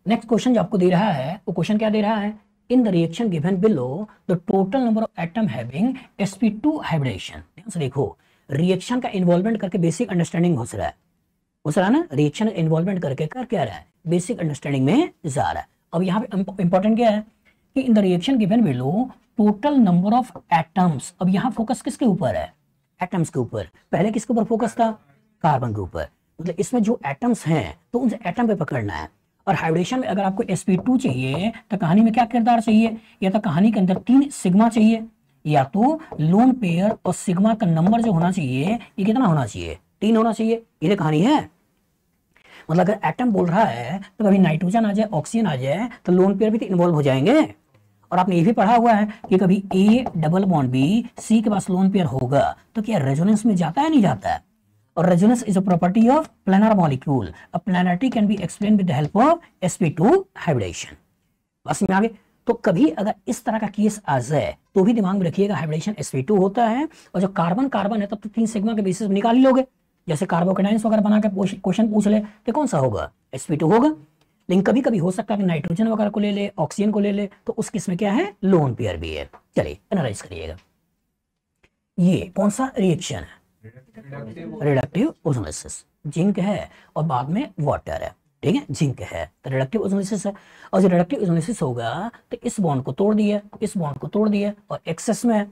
Next question जो आपको दे रहा है वो क्वेश्चन क्या दे रहा है, in the reaction given below the total number of atom having sp2 hybridisation. ध्यान से देखो, रिएक्शन का इन्वॉल्वमेंट करके बेसिक अंडरस्टैंडिंग घुस रहा है ना, रिएक्शन इन्वॉल्वमेंट करके कर क्या रहा है, बेसिक अंडरस्टैंडिंग में जा रहा है। अब यहाँ पे इंपॉर्टेंट क्या है कि इन the reaction given below total number of atoms. अब यहाँ फोकस किसके ऊपर है, एटम्स के ऊपर। पहले किसके ऊपर फोकस था, कार्बन के ऊपर। मतलब इसमें जो एटम्स हैं तो उन एटम पे पकड़ना है। और हाइब्रिडेशन में अगर आपको sp2 चाहिए तो कहानी में क्या किरदार चाहिए, या तो कहानी के अंदर 3 सिग्मा चाहिए, या तो लोन पेयर और सिग्मा का नंबर जो होना चाहिए ये कितना होना चाहिए, 3 होना चाहिए। ये कहानी है। मतलब अगर एटम बोल रहा है तो कभी नाइट्रोजन आ जाए, ऑक्सीजन आ जाए तो लोन पेयर भी तो इन्वॉल्व हो जाएंगे। और आपने ये भी पढ़ा हुआ है कि कभी A double bond B C के पास लोन पेयर होगा तो क्या रेजोनेंस में जाता है नहीं जाता है। और resonance is a property of planar molecule. A planarity can be explain with the help of sp2 hybridization. बस में आगे। तो कभी अगर इस तरह का केस आ जाए तो भी दिमाग में रखिएगा हाइब्रिडेशन sp2 होता है। और जो कार्बन कार्बन है तब तो 3 सिग्मा के बेसिस में निकाल ही लोगे। जैसे कार्बोकेटाइंस वगैरह बना के क्वेश्चन पूछ ले तो कौन सा होगा, sp2 होगा। लेकिन कभी कभी हो सकता है कि नाइट्रोजन वगैरह को ले ले, ऑक्सीजन को ले ले, तो उस केस में क्या है, लोन पेयर भी है। चलिए एनालाइज करिएगा। ये कौन सा रिएक्शन है, रिडक्टिव ओजोलिसिस। जिंक है और बाद में वाटर है, ठीक है, जिंक है तो रिडक्टिव ओजोलिसिस है। और जो रिडक्टिव ओजोलिसिस होगा तो इस बॉन्ड को तोड़ दिया, इस बॉन्ड को तोड़ दिया और एक्सेस में है।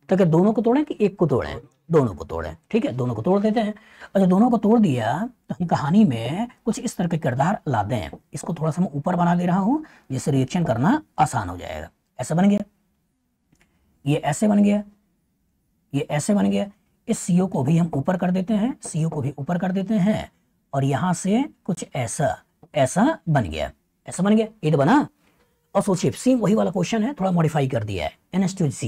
तो क्या दोनों को तोड़ें कि एक को तोड़ें, दोनों को तोड़ें, ठीक है, दोनों को तोड़ देते हैं। और जब दोनों को तोड़ दिया तो हम कहानी में कुछ इस तरह के किरदार ला दें। इसको थोड़ा सा मैं ऊपर बना दे रहा हूं जिससे रिएक्शन करना आसान हो जाएगा। ऐसा बन गया, ये ऐसे बन गया, ये ऐसे बन गया। इस CO को भी हम ऊपर कर देते हैं, CO को भी ऊपर कर देते हैं और यहां से कुछ ऐसा ऐसा बन गया, ऐसा बन गया। ये तो बना। और सोचिए सेम वही वाला क्वेश्चन है, थोड़ा मॉडिफाई कर दिया है, NH2C।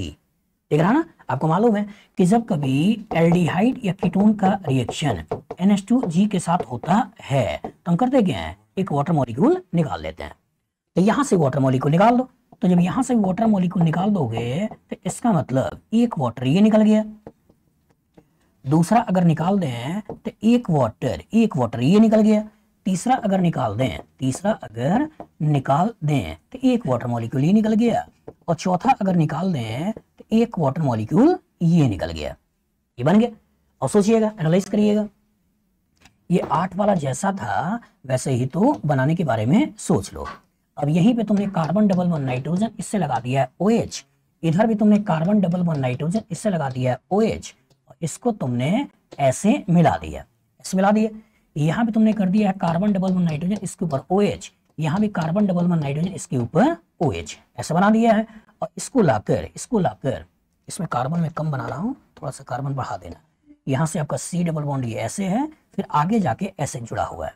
देख रहा ना, आपको मालूम है कि जब कभी एल्डिहाइड या कीटोन का रिएक्शन NH2G के साथ होता है तो हम करते क्या है, एक वाटर मॉलिक्यूल निकाल लेते हैं। तो यहां से वाटर मॉलिक्यूल निकाल दो। तो जब यहां से वाटर मॉलिक्यूल निकाल दोगे तो इसका मतलब एक वाटर ये निकल गया, दूसरा अगर निकाल दें तो एक वाटर ये निकल गया, तीसरा अगर निकाल दें तो एक वाटर मॉलिक्यूल ये निकल गया, और चौथा अगर निकाल दें तो एक वाटर मॉलिक्यूल ये निकल गया। ये बन गया। और सोचिएगा, एनालाइज करिएगा, ये 8 वाला जैसा था वैसे ही तो बनाने के बारे में सोच लो। अब यहीं पे तुमने कार्बन डबल बॉन्ड नाइट्रोजन इससे लगा दिया है OH, इधर भी तुमने कार्बन डबल बॉन्ड नाइट्रोजन इससे लगा दिया है OH, और इसको तुमने ऐसे मिला दिया, ऐसे मिला दिया। यहाँ भी तुमने कर दिया है कार्बन डबल बॉन्ड नाइट्रोजन इसके ऊपर OH, यहाँ भी कार्बन डबल बॉन्ड नाइट्रोजन इसके ऊपर OH, ऐसा बना दिया है। और इसको लाकर इसमें कार्बन में कम बना रहा हूँ, थोड़ा सा कार्बन बढ़ा देना। यहाँ से आपका C डबल बॉन्ड ये ऐसे है, फिर आगे जाके ऐसे जुड़ा हुआ है,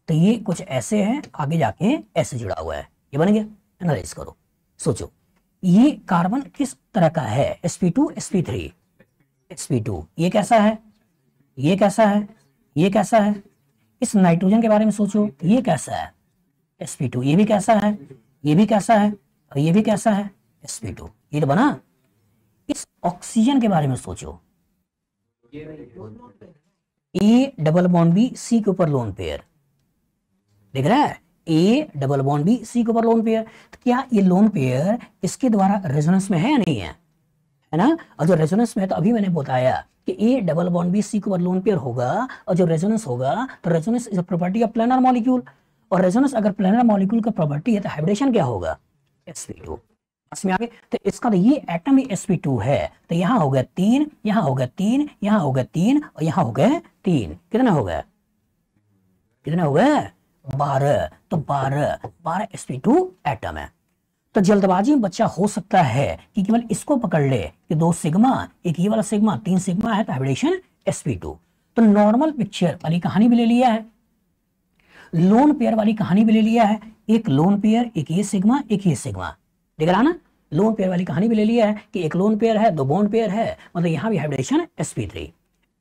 तो ये कुछ ऐसे है, आगे जाके ऐसे जुड़ा हुआ है। ये बन गया। एनालाइज करो, सोचो, ये कार्बन किस तरह का है, sp2 sp3 sp2। ये कैसा है, ये कैसा है, ये कैसा है। इस नाइट्रोजन के बारे में सोचो, ये कैसा है sp2, ये भी कैसा है, ये भी कैसा है, और ये भी कैसा है sp2। ये तो बना। इस ऑक्सीजन के बारे में सोचो, A double bond B C के ऊपर लोन पेयर, देख रहा है, A double bond B C के ऊपर लोन पेयर। तो क्या ये लोन पेयर इसके द्वारा रेजोनेंस में है या नहीं है ना। और जो रेजोनेंस में है तो अभी मैंने बताया कि A double bond B C के ऊपर लोन पेयर होगा, और जो रेजोनेंस होगा तो resonance is a property of planar molecule. और रेजोनेंस अगर प्लानर मॉलिक्यूल का प्रॉपर्टी है तो हाइब्रिडेशन क्या होगा, sp2। इसमें आगे तो इसका तो ये एटम ही sp2 है, तो यहाँ हो गया 3, यहाँ हो गया 3, यहाँ हो गया 3, और यहाँ हो गया 3। कितना हो गया, कितना हो गया, 12। तो 12 sp2 एटम है। तो जल्दबाजी में बच्चा हो सकता है कि केवल इसको पकड़ ले कि 2 सिग्मा, एक ये वाला सिग्मा, 3 सिग्मा है तो हाइब्रिडेशन sp2। तो नॉर्मल पिक्चर वाली कहानी भी ले लिया है, लोन पेयर वाली कहानी भी ले लिया है, एक लोन पेयर, एक ये सिग्मा, एक ये सिग्मा, देख रहा ना। लोन पेयर वाली कहानी भी ले लिया है कि एक लोन पेयर है, 2 बॉन्ड पेयर है, मतलब यहाँ भी हाइब्रिडेशन sp3।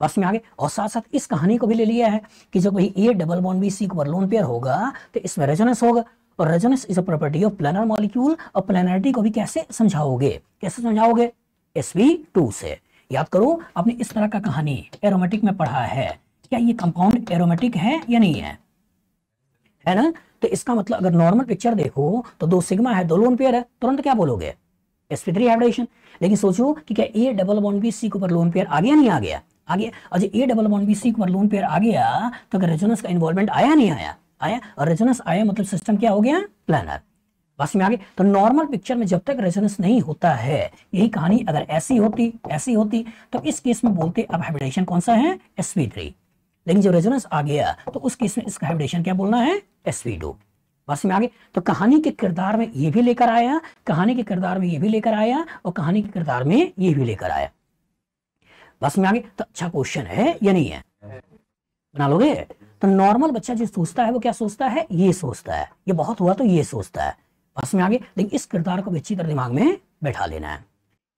बस में आगे। और साथ साथ इस कहानी को भी ले लिया है कि जब वही A double bond B C के ऊपर लोन पेयर होगा तो इसमें रेजोनेंस होगा, और resonance is a property of planar molecule. और प्लानरिटी को भी कैसे समझाओगे, कैसे समझाओगे, sp2 से। याद करो, आपने इस तरह का कहानी एरोमेटिक में पढ़ा है, क्या ये कंपाउंड एरोमेटिक है या नहीं है ना। तो इसका मतलब अगर नॉर्मल पिक्चर देखो तो 2 सिग्मा है, 2 लोन पेयर है, तुरंत क्या बोलोगे? sp3 hybridisation. लेकिन सोचो कि क्या A double bond B C के ऊपर लोन पेयर आ गया, नहीं आ गया? आ गया। और जब A double bond B C के ऊपर लोन पेयर आ गया तो अगर रेजोनेंस का इन्वॉल्वमेंट आया, नहीं आया? आया। और रेजोनेंस आया मतलब सिस्टम क्या हो गया? प्लानर। बस में आगे। तो नॉर्मल पिक्चर में जब तक रेजोनेंस नहीं होता है, यही कहानी अगर ऐसी होती तो इस केस में बोलते अब हाइब्रिडेशन कौन सा है? sp3। लेकिन जब रेजोनेंस आ गया तो उस केस में इसका हाइब्रिडेशन क्या बोलना है? sp2। बस में आगे। तो कहानी के किरदार में ये भी लेकर आया, कहानी के किरदार में ये भी लेकर आया, और कहानी के किरदार में ये भी लेकर आया। बस में आगे। तो अच्छा क्वेश्चन है या नहीं है? बना लोगे? तो नॉर्मल बच्चा जो सोचता है वो क्या सोचता है? ये सोचता है, ये बहुत हुआ तो ये सोचता है। बस में आगे। लेकिन इस किरदार को भी अच्छी तरह दिमाग में बैठा लेना है।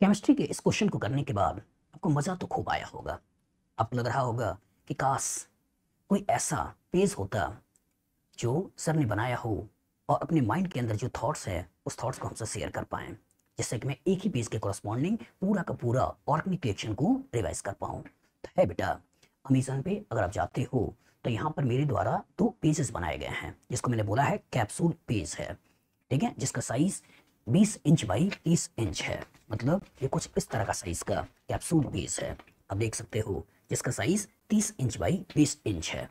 केमिस्ट्री के इस क्वेश्चन को करने के बाद आपको मजा तो खूब आया होगा। आपको लग रहा होगा कि काश कोई ऐसा पेज होता जो सर ने बनाया हो और अपने माइंड के अंदर जो थॉट्स है उस थॉट्स को हमसे शेयर कर पाएं, जिससे कि मैं एक ही पेज के कॉरस्पॉन्डिंग पूरा का पूरा ऑर्गेनिक रिएक्शन को रिवाइज कर पाऊं। तो है बेटा, अमेज़न पे अगर आप जाते हो तो यहाँ पर मेरे द्वारा 2 पेजेस बनाए गए हैं, जिसको मैंने बोला है कैप्सूल पेज है, ठीक है, जिसका साइज 20 इंच बाई 30 इंच है। मतलब ये कुछ इस तरह का साइज का कैप्सूल पेज है, आप देख सकते हो, जिसका साइज 30 इंच बाई 20 इंच है।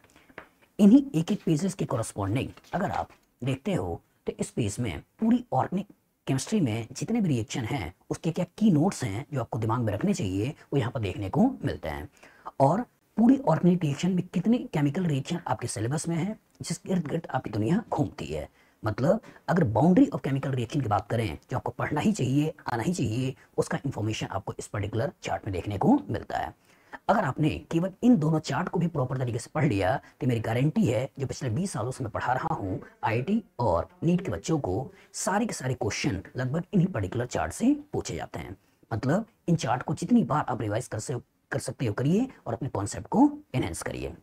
इन्हीं एक एक पेजेस के कॉरस्पॉन्डिंग अगर आप देखते हो तो इस पेज में पूरी ऑर्गेनिक केमिस्ट्री में जितने भी रिएक्शन हैं उसके क्या की नोट्स हैं जो आपको दिमाग में रखने चाहिए, वो यहाँ पर देखने को मिलते हैं। और पूरी ऑर्गेनिक रिएक्शन में कितने केमिकल रिएक्शन आपके सिलेबस में है, जिसके इर्द गिर्द आपकी दुनिया घूमती है। मतलब अगर बाउंड्री ऑफ केमिकल रिएक्शन की बात करें, जो आपको पढ़ना ही चाहिए, आना ही चाहिए, उसका इंफॉर्मेशन आपको इस पर्टिकुलर चार्ट में देखने को मिलता है। अगर आपने केवल इन दोनों चार्ट को भी प्रॉपर तरीके से पढ़ लिया तो मेरी गारंटी है, जो पिछले 20 सालों से मैं पढ़ा रहा हूँ आईआईटी और नीट के बच्चों को, सारे के सारे क्वेश्चन लगभग इन्हीं पर्टिकुलर चार्ट से पूछे जाते हैं। मतलब इन चार्ट को जितनी बार आप रिवाइज कर सकते हो करिए और अपने कॉन्सेप्ट को एनहेंस करिए।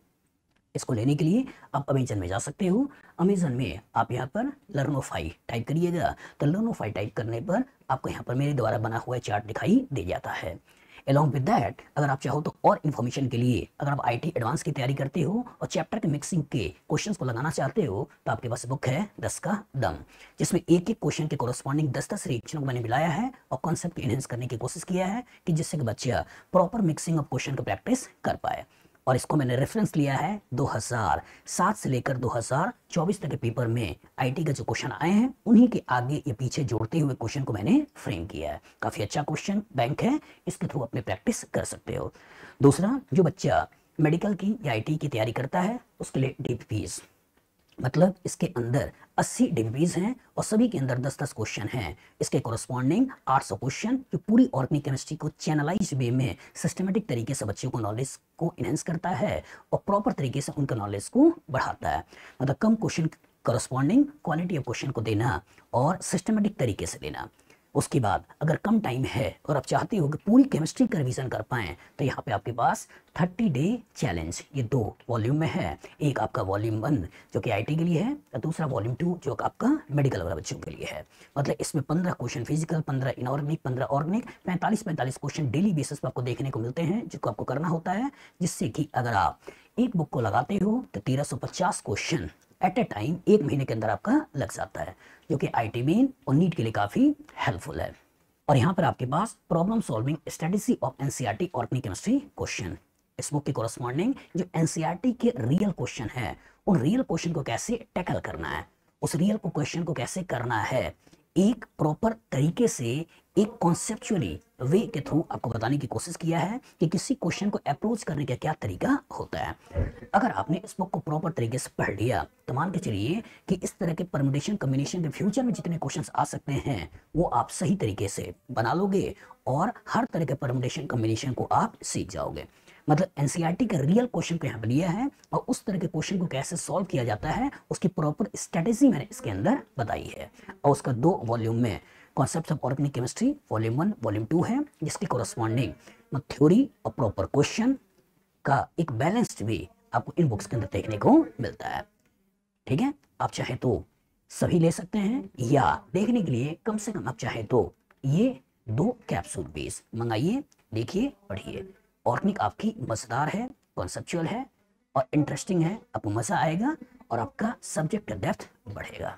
इसको लेने के लिए आप अमेजन में जा सकते हो। अमेजन में आप यहाँ पर लर्नोफाई टाइप करिएगा, तो लर्नोफाई टाइप करने पर आपको यहाँ पर मेरे द्वारा बना हुआ चार्ट दिखाई दे जाता है। अलॉन्ग विद दैट, अगर आप चाहो तो और इन्फॉर्मेशन के लिए, अगर आप आईटी एडवांस की तैयारी करते हो और चैप्टर के मिक्सिंग के क्वेश्चंस को लगाना चाहते हो, तो आपके पास बुक है 10 का दम, जिसमें एक एक क्वेश्चन के कोरस्पॉन्डिंग 10-10 रिएक्शनों को मैंने मिलाया है और कॉन्सेप्ट को एनहेंस करने की कोशिश किया है कि जिससे कि बच्चा प्रॉपर मिक्सिंग ऑफ क्वेश्चन को प्रैक्टिस कर पाए। और इसको मैंने रेफरेंस लिया है 2007 से लेकर 2024 तक के पेपर में आईटी का जो क्वेश्चन आए हैं उन्हीं के आगे ये पीछे जोड़ते हुए क्वेश्चन को मैंने फ्रेम किया है। काफी अच्छा क्वेश्चन बैंक है, इसके थ्रू अपने प्रैक्टिस कर सकते हो। दूसरा, जो बच्चा मेडिकल की या आईटी की तैयारी करता है उसके लिए डीपीज, मतलब इसके अंदर 80 डिवीज हैं और सभी के अंदर 10-10 क्वेश्चन हैं। इसके कोरस्पॉन्डिंग 800 क्वेश्चन जो पूरी ऑर्गेनिक केमिस्ट्री को चैनलाइज वे में सिस्टमेटिक तरीके से बच्चों को नॉलेज को इनहेंस करता है और प्रॉपर तरीके से उनका नॉलेज को बढ़ाता है। मतलब कम question corresponding quality of question को देना और सिस्टमेटिक तरीके से देना। उसके बाद अगर कम टाइम है और आप चाहते हो कि पूरी केमिस्ट्री का रिवीजन कर पाएं, तो यहाँ पे आपके पास 30 डे चैलेंज, ये 2 वॉल्यूम में है। एक आपका वॉल्यूम 1 जो कि आईटी के लिए है और दूसरा वॉल्यूम 2 जो आपका मेडिकल वाला बच्चों के लिए है। मतलब इसमें 15 question physical, 15 inorganic, 15 organic, 45 question daily basis पर आपको देखने को मिलते हैं, जिसको आपको करना होता है, जिससे कि अगर आप एक बुक को लगाते हो तो 1350 क्वेश्चन एट ए टाइम 1 महीने के अंदर आपका लग जाता है, जो कि आईटी मेन और नीट के लिए काफी हेल्पफुल है। और यहाँ पर आपके पास problem solving strategy of NCERT organic chemistry question, इस बुक के कोरस्पॉन्डिंग जो एनसीईआरटी के रियल क्वेश्चन है, उन रियल क्वेश्चन को कैसे टैकल करना है, उस रियल को क्वेश्चन को कैसे करना है, एक प्रॉपर तरीके से एक कॉन्सेप्चुअली वे के थ्रू आपको बताने की कोशिश किया है कि किसी क्वेश्चन को अप्रोच करने का क्या तरीका होता है। अगर आपने इस बुक को प्रॉपर तरीके से पढ़ लिया तो मान के चलिए कि इस तरह के परम्यूटेशन कॉम्बिनेशन के फ्यूचर में जितने क्वेश्चंस आ सकते हैं वो आप सही तरीके से बना लोगे और हर तरह के परम्यूटेशन कॉम्बिनेशन को आप सीख जाओगे। मतलब एनसीईआरटी का रियल क्वेश्चन को यहाँ पर लिया है और उस तरह के क्वेश्चन को कैसे सॉल्व किया जाता है उसकी प्रॉपर स्ट्रेटेजी मैंने इसके अंदर बताई है। और उसका 2 वॉल्यूम में concept of organic chemistry volume 1 volume 2 है, जिसके कोरस्पॉन्डिंग थ्योरी और प्रॉपर क्वेश्चन का एक बैलेंस्ड वे आपको इन बुक्स के अंदर देखने को मिलता है। ठीक है, आप चाहे तो सभी ले सकते हैं या देखने के लिए कम से कम आप चाहे तो ये 2 कैप्सूल बेस मंगाइए, देखिए, पढ़िए। ऑर्गेनिक आपकी मजेदार है, कॉन्सेप्चुअल है और इंटरेस्टिंग है, आपको मजा आएगा और आपका सब्जेक्ट का डेप्थ बढ़ेगा।